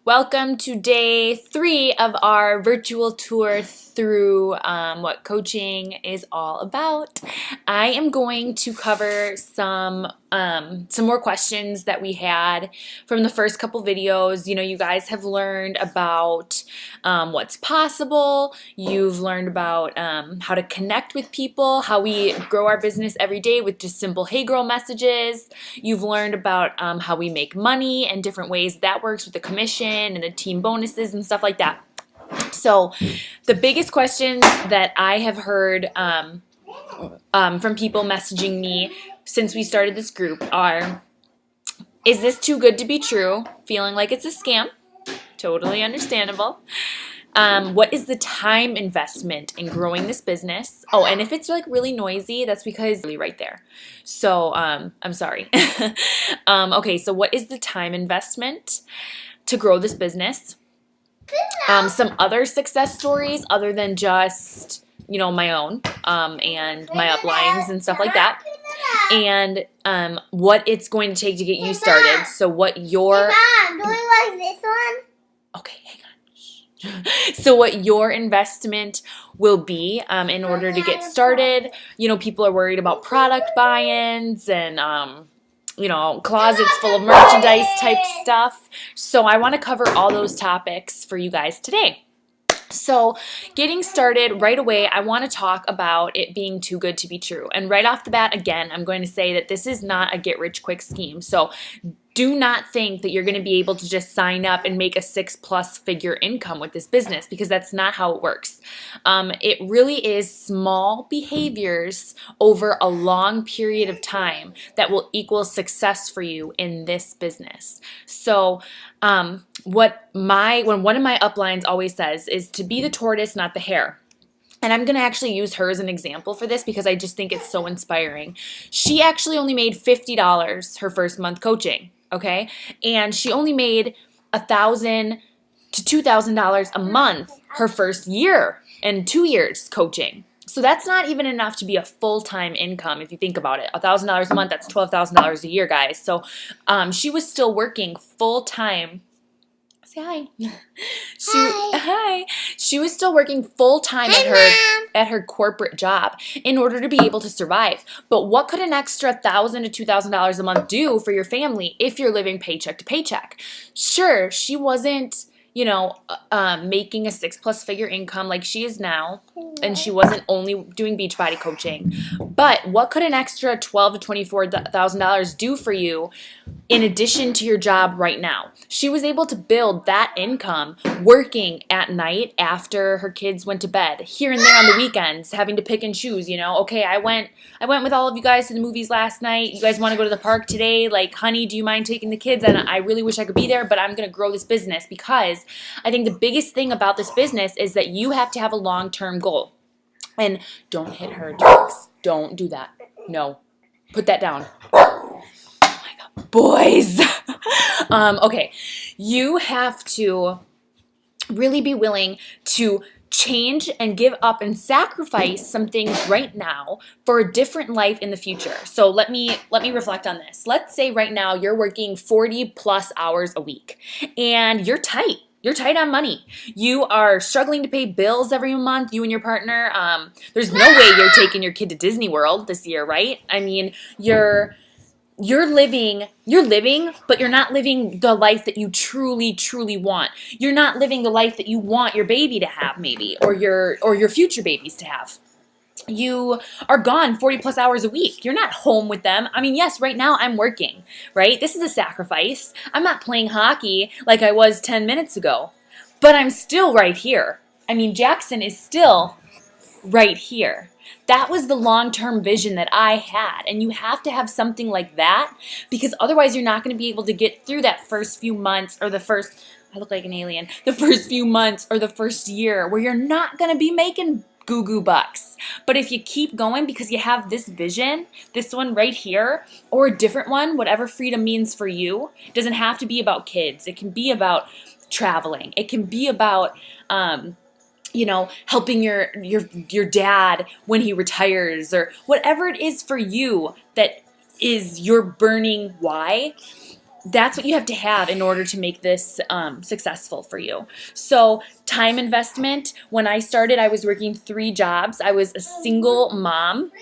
Welcome to day 3 of our virtual tour through what coaching is all about. I am going to cover some more questions that we had from the first couple videos. You guys have learned about what's possible. You've learned about how to connect with people, how we grow our business every day with just simple "Hey girl" messages. You've learned about how we make money and different ways that works with the commission and the team bonuses and stuff like that. So the biggest questions that I have heard from people messaging me since we started this group are, is this too good to be true? Feeling like it's a scam. Totally understandable. What is the time investment in growing this business? Oh, and if it's like really noisy, that's because it's right there. So I'm sorry. Okay, so what is the time investment to grow this business? Some other success stories other than just, my own and my uplines and stuff like that. And what it's going to take to get you started. So what your... Mom, do you like this one? Okay, hang on. So what your investment will be in order to get started. People are worried about product buy-ins and closets full of merchandise type stuff. So I want to cover all those topics for you guys today. So getting started right away, I want to talk about it being too good to be true. And right off the bat, again, I'm going to say that this is not a get-rich-quick scheme. So do not think that you're going to be able to just sign up and make a 6+ figure income with this business, because that's not how it works. It really is small behaviors over a long period of time that will equal success for you in this business. So when one of my uplines always says is to be the tortoise, not the hare. And I'm going to actually use her as an example for this because I just think it's so inspiring. She actually only made $50 her first month coaching, okay? And she only made $1,000 to $2,000 a month her first year and 2 years coaching. So that's not even enough to be a full-time income if you think about it. $1,000 a month, that's $12,000 a year, guys. So she was still working full-time. Say hi. Hi. She was still working full-time at her corporate job in order to be able to survive. But what could an extra $1,000 to $2,000 a month do for your family if you're living paycheck to paycheck? Sure, she wasn't, making a 6+ figure income like she is now, and she wasn't only doing Beachbody coaching. But what could an extra $12,000 to $24,000 do for you in addition to your job right now? She was able to build that income working at night after her kids went to bed, here and there on the weekends, having to pick and choose, Okay, I went with all of you guys to the movies last night. You guys want to go to the park today? Like, honey, do you mind taking the kids? And I really wish I could be there, but I'm going to grow this business because I think the biggest thing about this business is that you have to have a long-term goal. And don't hit her, Jax. Don't do that. No. Put that down. Oh my God. Boys. Okay. You have to really be willing to change and give up and sacrifice some things right now for a different life in the future. So let me reflect on this. Let's say right now you're working 40+ hours a week and you're tight. You're tight on money. You are struggling to pay bills every month, you and your partner. There's no way you're taking your kid to Disney World this year, right? I mean, you're living, but you're not living the life that you truly, truly want. You're not living the life that you want your baby to have, maybe, or your future babies to have. You are gone 40+ hours a week. You're not home with them. I mean, yes, right now I'm working, right? This is a sacrifice. I'm not playing hockey like I was 10 minutes ago, but I'm still right here. I mean, Jackson is still right here. That was the long-term vision that I had, and you have to have something like that because otherwise you're not going to be able to get through that first few months or I look like an alien, the first few months or the first year where you're not going to be making goo bucks. But if you keep going because you have this vision, this one right here, or a different one, whatever freedom means for you, it doesn't have to be about kids. It can be about traveling. It can be about helping your dad when he retires, or whatever it is for you that is your burning why. that's what you have to have in order to make this successful for you. So time investment, when I started, I was working 3 jobs. I was a single mom.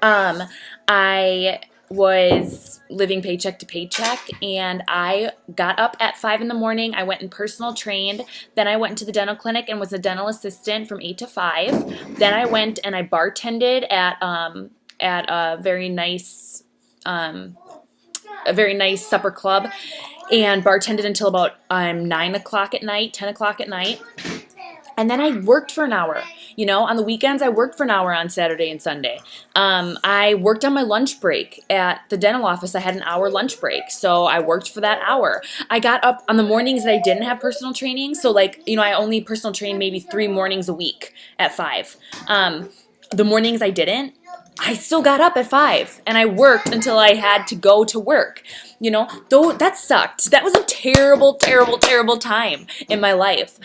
I was living paycheck to paycheck, and I got up at 5 in the morning. I went and personal trained. Then I went into the dental clinic and was a dental assistant from 8 to 5. Then I went and I bartended at a very nice supper club, and bartended until about 9 o'clock at night, 10 o'clock at night. And then I worked for an hour. On the weekends, I worked for an hour on Saturday and Sunday. I worked on my lunch break at the dental office. I had an hour lunch break, so I worked for that hour. I got up on the mornings that I didn't have personal training. So, I only personal trained maybe 3 mornings a week at 5. The mornings I didn't, I still got up at 5 and I worked until I had to go to work. Though that sucked. That was a terrible, terrible, terrible time in my life.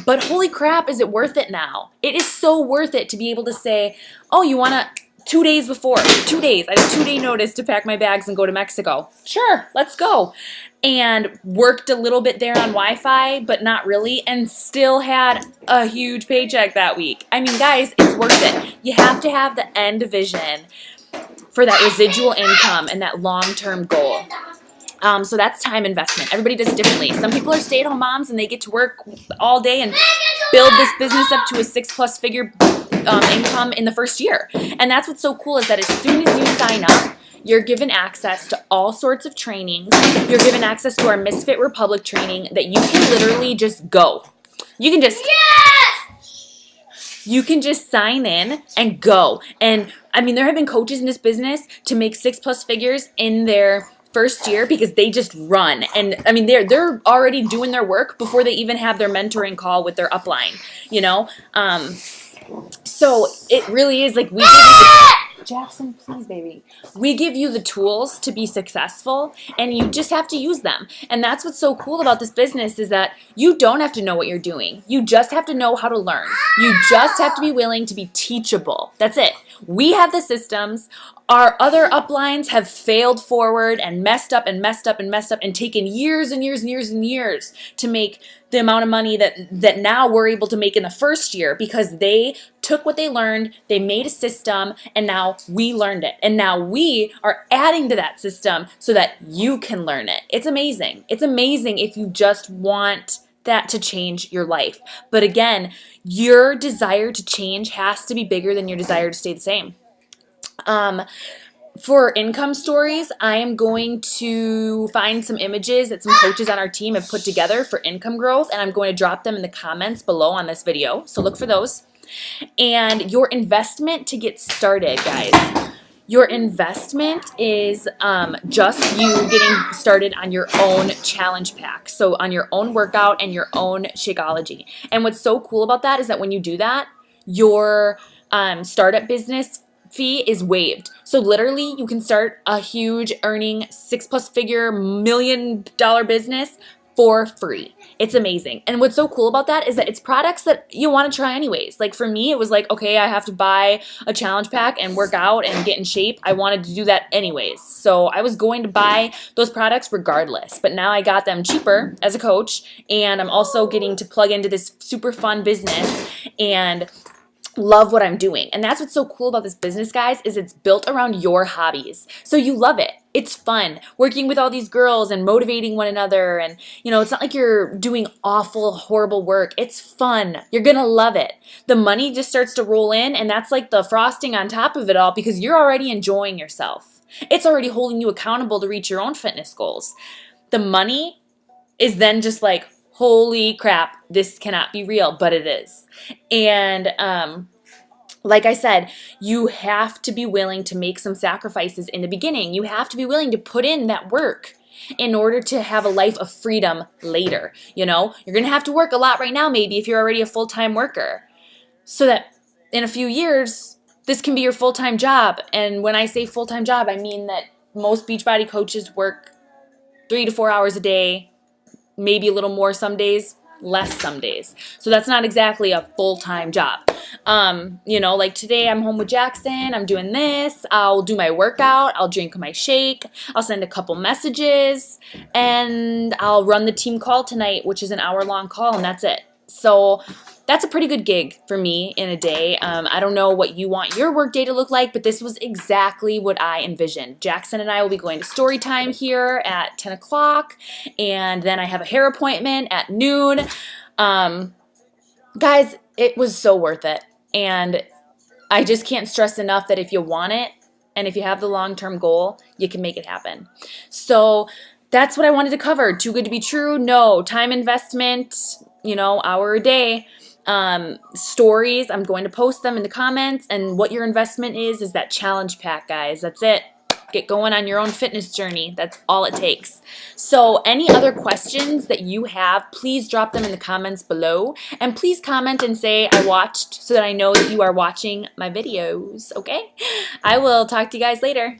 But holy crap, is it worth it now? It is so worth it to be able to say, oh, you want to, 2 days before, 2 days, I have a 2-day notice to pack my bags and go to Mexico. Sure, let's go. And worked a little bit there on Wi-Fi, but not really, and still had a huge paycheck that week. I mean, guys, it's worth it. You have to have the end vision for that residual income and that long-term goal. So that's time investment. Everybody does it differently. Some people are stay-at-home moms and they get to work all day and build this business up to a 6+ figure income in the first year. And that's what's so cool, is that as soon as you sign up, you're given access to all sorts of trainings. You're given access to our Misfit Republic training that you can literally just go. You can just... You can just sign in and go. And I mean, there have been coaches in this business to make 6+ figures in their first year because they just run. And I mean, they're already doing their work before they even have their mentoring call with their upline, So it really is like, we give you Jackson, please, baby. We give you the tools to be successful, and you just have to use them. And that's what's so cool about this business, is that you don't have to know what you're doing. You just have to know how to learn. You just have to be willing to be teachable. That's it. We have the systems. Our other uplines have failed forward and messed up and messed up and messed up and taken years and years and years and years to make the amount of money that now we're able to make in the first year, because they took what they learned, they made a system, and now we learned it. And now we are adding to that system so that you can learn it. It's amazing. It's amazing if you just want that to change your life. But again, your desire to change has to be bigger than your desire to stay the same. For income stories, I am going to find some images that some coaches on our team have put together for income growth, and I'm going to drop them in the comments below on this video. So look for those. And your investment to get started, guys. Your investment is just you getting started on your own challenge pack. So on your own workout and your own Shakeology. And what's so cool about that is that when you do that, your startup business fee is waived. So literally you can start a huge earning 6+ figure $1 million business for free. It's amazing. And what's so cool about that is that it's products that you want to try anyways. Like for me, it was like, okay, I have to buy a challenge pack and work out and get in shape. I wanted to do that anyways. So I was going to buy those products regardless. But now I got them cheaper as a coach, and I'm also getting to plug into this super fun business and love what I'm doing. And that's what's so cool about this business, guys, is it's built around your hobbies. So you love it. It's fun working with all these girls and motivating one another. And, it's not like you're doing awful, horrible work. It's fun. You're going to love it. The money just starts to roll in, and that's like the frosting on top of it all, because you're already enjoying yourself. It's already holding you accountable to reach your own fitness goals. The money is then just like, holy crap, this cannot be real, but it is. And like I said, you have to be willing to make some sacrifices in the beginning. You have to be willing to put in that work in order to have a life of freedom later. You're going to have to work a lot right now, maybe, if you're already a full-time worker, so that in a few years, this can be your full-time job. And when I say full-time job, I mean that most Beachbody coaches work 3 to 4 hours a day, maybe a little more some days. less some days. So that's not exactly a full-time job. You know, like today I'm home with Jackson, I'm doing this, I'll do my workout, I'll drink my shake, I'll send a couple messages, and I'll run the team call tonight, which is an hour-long call, and that's it. So that's a pretty good gig for me in a day. I don't know what you want your work day to look like, but this was exactly what I envisioned. Jackson and I will be going to story time here at 10 o'clock, and then I have a hair appointment at noon. Guys, it was so worth it, and I just can't stress enough that if you want it, and if you have the long-term goal, you can make it happen. So that's what I wanted to cover. Too good to be true? No. Time investment, you know, hour a day. Stories, I'm going to post them in the comments, and what your investment is that challenge pack, guys. That's it. Get going on your own fitness journey. That's all it takes. So any other questions that you have, please drop them in the comments below, and please comment and say I watched so that I know that you are watching my videos, okay? I will talk to you guys later.